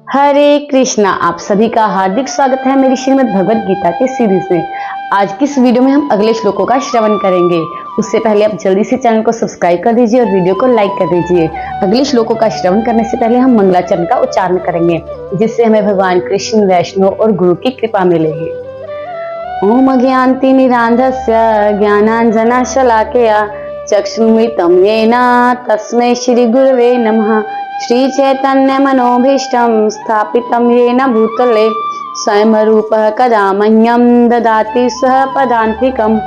हरे कृष्णा। आप सभी का हार्दिक स्वागत है मेरी श्रीमद् भगवत गीता के सीरीज में। आज की इस वीडियो में हम अगले श्लोकों का श्रवण करेंगे। उससे पहले आप जल्दी से चैनल को सब्सक्राइब कर दीजिए और वीडियो को लाइक कर दीजिए। अगले श्लोकों का श्रवण करने से पहले हम मंगलाचरण का उच्चारण करेंगे, जिससे हमें भगवान कृष्ण, वैष्णव और गुरु की कृपा मिलेगी। ओम अज्ञानतिमिरान्धस्य ज्ञानाञ्जनशलाकया चक्षुरुन्मिलितं येन तस्मै श्री गुरवे नमः। श्री चैतन्य मनोभीष्टं स्थापितं येन भूतले स्वयं रूपः कदा मह्यं ददाति सः पदान्तिकं।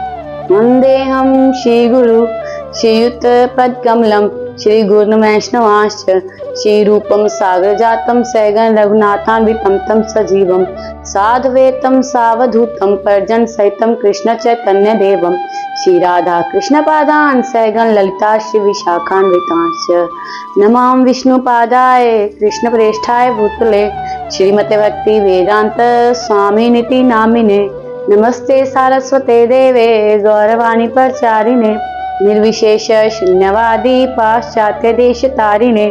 वन्देऽहं श्रीगुरु श्रीयुतपदकमलं श्रीगुरुन् वैष्णवांश्च श्रीरूपं सागरजातं सगं रघुनाथान्वितं तं सजीवं साद्वैतं सावधूतं पर्जन सहितं कृष्ण चैतन्य देवं श्री राधा कृष्ण पादान् सगं ललिता श्री विशाखान्वितांश्च नमामि विष्णुपादाय कृष्ण प्रेष्ठाय भूतले श्रीमते भक्ति वेदांत स्वामिनिति नामिने। नमस्ते सारस्वते देवे गौरवाणी प्रचारिणे निर्विशेष शून्यवादी पाश्चात्य देश तारिणे।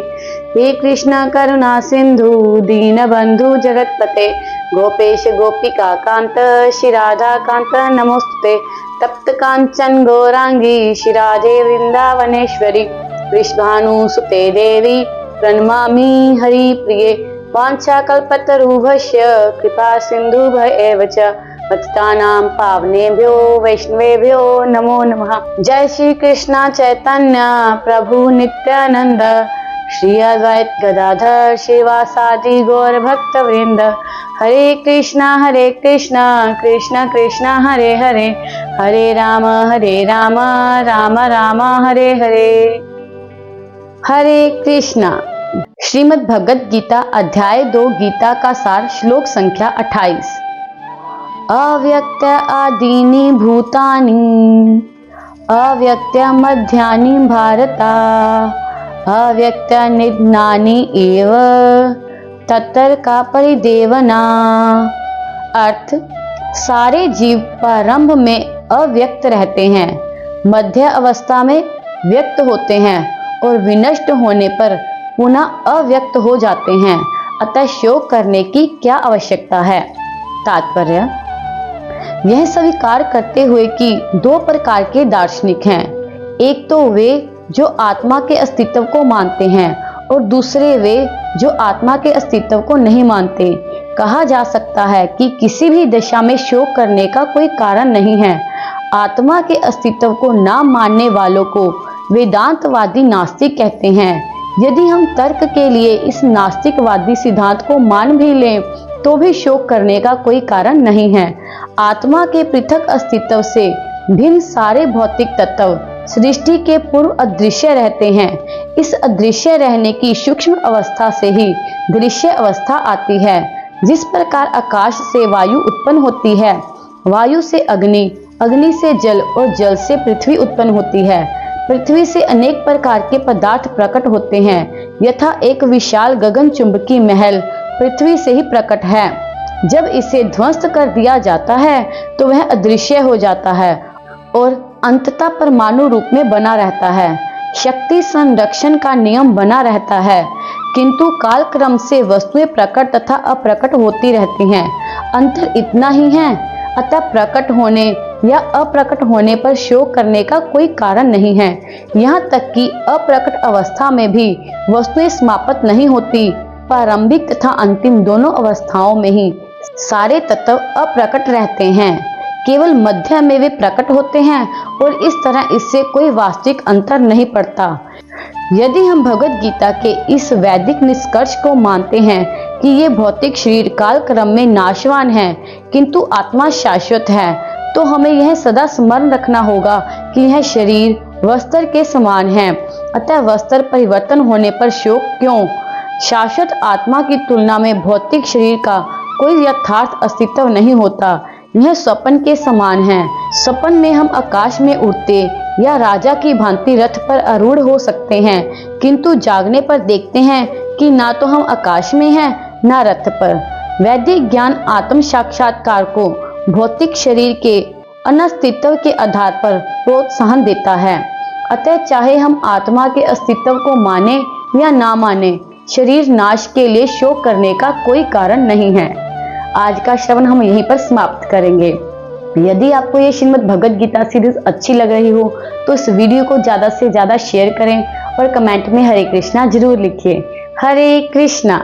हे कृष्ण करुणा सिंधु दीनबंधु जगतपते गोपेश गोपिका कांत श्री राधा कांत नमोस्तुते। तप्त कांचन गौरांगी श्री राधे वृंदावनेश्वरी वृषभानुसुते देवी प्रणमामि हरि प्रिये। वाञ्छाकल्पतरुभ्यश्च कृपा सिन्धुभ्य एव च पतितानां पावनेभ्यो वैष्णवेभ्यो नमो नमः। जय श्री कृष्ण चैतन्य प्रभु नित्यानंद श्री अद्वैत गदाधर श्रीवासादि गौर भक्त वृंद। हरे कृष्णा कृष्ण कृष्ण हरे हरे हरे राम राम राम हरे हरे। हरे कृष्णा। श्रीमद् भगवत गीता अध्याय 2 गीता का सार श्लोक संख्या 28। अव्यक्त आदीनि भूतानि अव्यक्त मध्यानि भारता अव्यक्त निधनानि एव तत्र का परिदेवना। अर्थ, सारे जीव प्रारंभ में अव्यक्त रहते हैं, मध्य अवस्था में व्यक्त होते हैं और विनष्ट होने पर पुनः अव्यक्त हो जाते हैं। अतः शोक करने की क्या आवश्यकता है। तात्पर्य, यह स्वीकार करते हुए कि 2 प्रकार के दार्शनिक हैं। एक तो वे जो आत्मा के अस्तित्व को मानते हैं और दूसरे वे जो आत्मा के अस्तित्व को नहीं मानते। कहा जा सकता है कि किसी भी दशा में शोक करने का कोई कारण नहीं है। आत्मा के अस्तित्व को ना मानने वालों को वेदांतवादी नास्तिक कहते हैं। यदि हम तर्क के लिए इस नास्तिकवादी सिद्धांत को मान भी लें तो भी शोक करने का कोई कारण नहीं है। आत्मा के पृथक अस्तित्व से भिन्न सारे भौतिक तत्व सृष्टि के पूर्व अदृश्य रहते हैं। इस अदृश्य रहने की सूक्ष्म अवस्था से ही दृश्य अवस्था आती है। जिस प्रकार आकाश से वायु उत्पन्न होती है, वायु से अग्नि, अग्नि से जल और जल से पृथ्वी उत्पन्न होती है, पृथ्वी से अनेक प्रकार के पदार्थ प्रकट होते हैं। यथा एक विशाल गगन चुंबकी महल पृथ्वी से ही प्रकट है। जब इसे ध्वस्त कर दिया जाता है तो वह अदृश्य हो जाता है और अंततः परमाणु रूप में बना रहता है। शक्ति संरक्षण का नियम बना रहता है, किंतु कालक्रम से वस्तुएं प्रकट तथा अप्रकट होती रहती हैं। अंतर इतना ही है। अतः प्रकट होने या अप्रकट होने पर शोक करने का कोई कारण नहीं है। यहाँ तक कि अप्रकट अवस्था में भी वस्तुएं समाप्त नहीं होती। प्रारंभिक तथा अंतिम दोनों अवस्थाओं में ही सारे तत्व अप्रकट रहते हैं, केवल मध्य में वे प्रकट होते हैं और इस तरह इससे कोई वास्तविक अंतर नहीं पड़ता। यदि हम भगवत गीता के इस वैदिक निष्कर्ष को मानते हैं कि ये भौतिक शरीर काल क्रम में नाशवान है किंतु आत्मा शाश्वत है, तो हमें यह सदा स्मरण रखना होगा कि यह शरीर वस्त्र के समान है। अतः वस्त्र परिवर्तन होने पर शोक क्यों। शाश्वत आत्मा की तुलना में भौतिक शरीर का कोई यथार्थ अस्तित्व नहीं होता। यह स्वप्न के समान है। स्वप्न में हम आकाश में उड़ते या राजा की भांति रथ पर आरूढ़ हो सकते हैं, किंतु जागने पर देखते हैं कि ना तो हम आकाश में हैं ना रथ पर। वैदिक ज्ञान आत्म साक्षात्कार को भौतिक शरीर के अनस्तित्व के आधार पर प्रोत्साहन देता है। अतः चाहे हम आत्मा के अस्तित्व को माने या ना माने, शरीर नाश के लिए शोक करने का कोई कारण नहीं है। आज का श्रवण हम यहीं पर समाप्त करेंगे। यदि आपको ये श्रीमद् भगवद गीता सीरीज अच्छी लग रही हो तो इस वीडियो को ज्यादा से ज्यादा शेयर करें और कमेंट में हरे कृष्णा जरूर लिखिए। हरे कृष्णा।